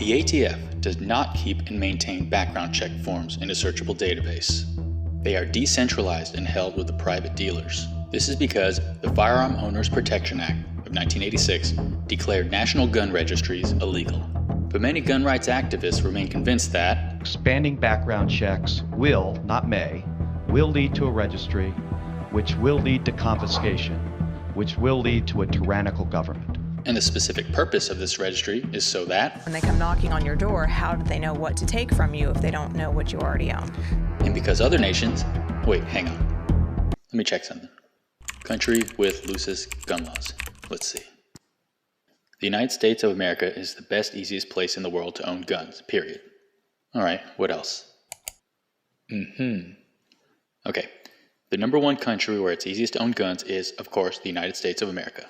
The ATF does not keep and maintain background check forms in a searchable database. They are decentralized and held with the private dealers. This is because the Firearm Owners Protection Act of 1986 declared national gun registries illegal. But many gun rights activists remain convinced that expanding background checks will, not may, will lead to a registry, which will lead to confiscation, which will lead to a tyrannical government. And the specific purpose of this registry is so that when they come knocking on your door, how do they know what to take from you if they don't know what you already own? And because other nations... Wait, hang on. Let me check something. Country with loosest gun laws. Let's see. The United States of America is the best, easiest place in the world to own guns, period. Alright, what else? Okay, the number one country where it's easiest to own guns is, of course, the United States of America.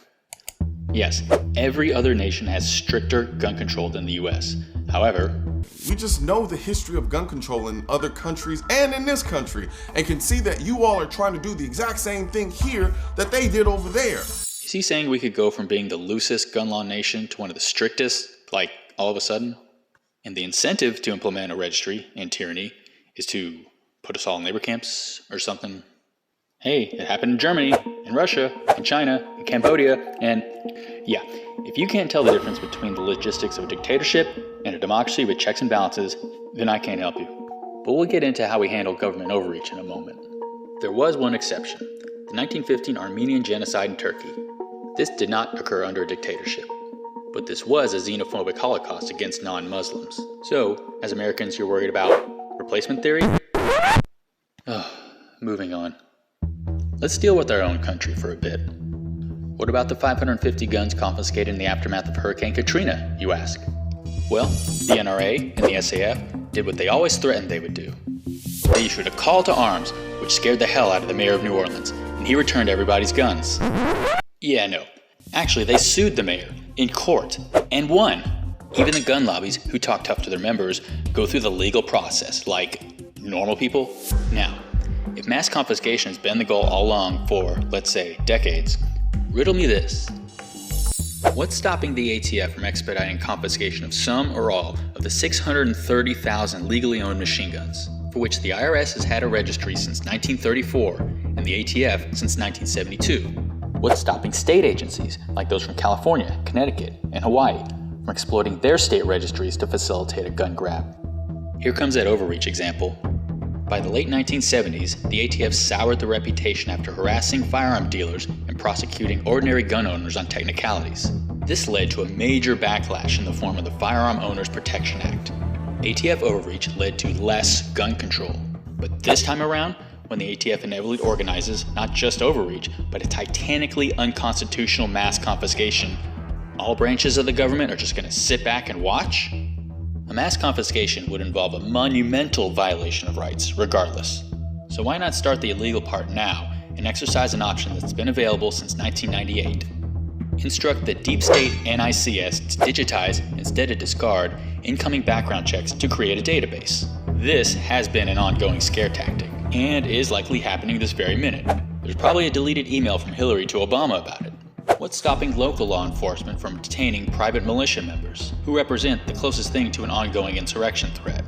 Yes, every other nation has stricter gun control than the US. However, we just know the history of gun control in other countries and in this country, and can see that you all are trying to do the exact same thing here that they did over there. Is he saying we could go from being the loosest gun law nation to one of the strictest, like, all of a sudden? And the incentive to implement a registry and tyranny is to put us all in labor camps or something? Hey, it happened in Germany, in Russia, in China, in Cambodia, and yeah, if you can't tell the difference between the logistics of a dictatorship and a democracy with checks and balances, then I can't help you. But we'll get into how we handle government overreach in a moment. There was one exception, the 1915 Armenian genocide in Turkey. This did not occur under a dictatorship, but this was a xenophobic Holocaust against non-Muslims. So, as Americans, you're worried about replacement theory? Moving on. Let's deal with our own country for a bit. What about the 550 guns confiscated in the aftermath of Hurricane Katrina, you ask? Well, the NRA and the SAF did what they always threatened they would do. They issued a call to arms, which scared the hell out of the mayor of New Orleans, and he returned everybody's guns. Yeah, no. Actually, they sued the mayor in court and won. Even the gun lobbies, who talk tough to their members, go through the legal process like normal people. Now, if mass confiscation has been the goal all along for, let's say, decades, riddle me this. What's stopping the ATF from expediting confiscation of some or all of the 630,000 legally owned machine guns, for which the IRS has had a registry since 1934 and the ATF since 1972? What's stopping state agencies, like those from California, Connecticut, and Hawaii, from exploiting their state registries to facilitate a gun grab? Here comes that overreach example. By the late 1970s, the ATF soured the reputation after harassing firearm dealers and prosecuting ordinary gun owners on technicalities. This led to a major backlash in the form of the Firearm Owners Protection Act. ATF overreach led to less gun control. But this time around, when the ATF inevitably organizes not just overreach, but a titanically unconstitutional mass confiscation, all branches of the government are just going to sit back and watch? A mass confiscation would involve a monumental violation of rights, regardless. So why not start the illegal part now and exercise an option that's been available since 1998? Instruct the deep state NICS to digitize instead of discard incoming background checks to create a database. This has been an ongoing scare tactic, and is likely happening this very minute. There's probably a deleted email from Hillary to Obama about it. What's stopping local law enforcement from detaining private militia members, who represent the closest thing to an ongoing insurrection threat?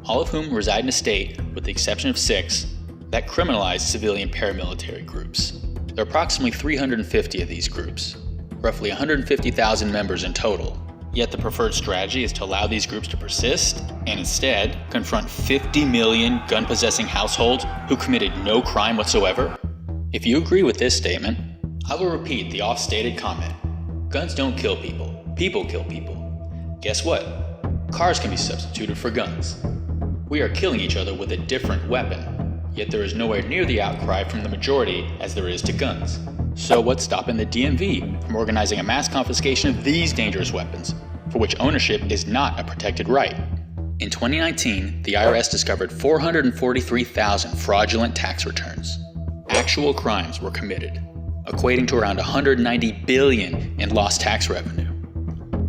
All of whom reside in a state, with the exception of 6, that criminalize civilian paramilitary groups. There are approximately 350 of these groups, roughly 150,000 members in total. Yet the preferred strategy is to allow these groups to persist, and instead confront 50 million gun-possessing households who committed no crime whatsoever? If you agree with this statement, I will repeat the oft-stated comment. Guns don't kill people, people kill people. Guess what? Cars can be substituted for guns. We are killing each other with a different weapon, yet there is nowhere near the outcry from the majority as there is to guns. So what's stopping the DMV from organizing a mass confiscation of these dangerous weapons, for which ownership is not a protected right? In 2019, the IRS discovered 443,000 fraudulent tax returns. Actual crimes were committed, equating to around $190 billion in lost tax revenue.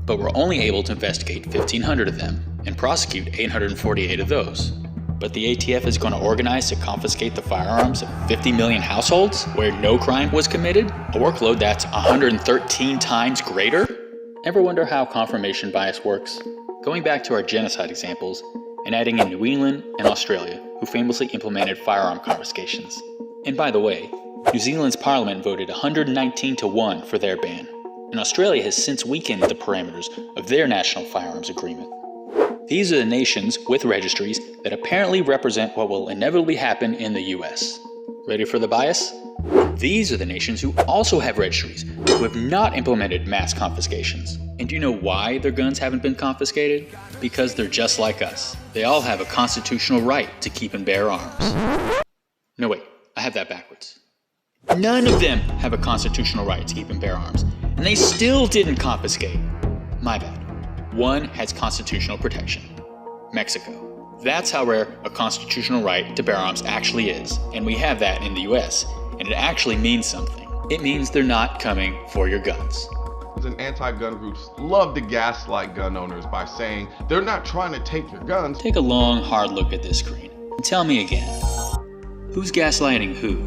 But we're only able to investigate 1,500 of them and prosecute 848 of those. But the ATF is going to organize to confiscate the firearms of 50 million households where no crime was committed? A workload that's 113 times greater? Ever wonder how confirmation bias works? Going back to our genocide examples, and adding in New England and Australia, who famously implemented firearm confiscations. And by the way, New Zealand's parliament voted 119-1 for their ban, and Australia has since weakened the parameters of their national firearms agreement. These are the nations with registries that apparently represent what will inevitably happen in the US. Ready for the bias? These are the nations who also have registries who have not implemented mass confiscations. And do you know why their guns haven't been confiscated? Because they're just like us. They all have a constitutional right to keep and bear arms. No wait, I have that backwards. None of them have a constitutional right to keep and bear arms, and they still didn't confiscate. My bad. One has constitutional protection. Mexico. That's how rare a constitutional right to bear arms actually is, and we have that in the US, and it actually means something. It means they're not coming for your guns. And anti-gun groups love to gaslight gun owners by saying they're not trying to take your guns. Take a long, hard look at this screen, and tell me again, who's gaslighting who?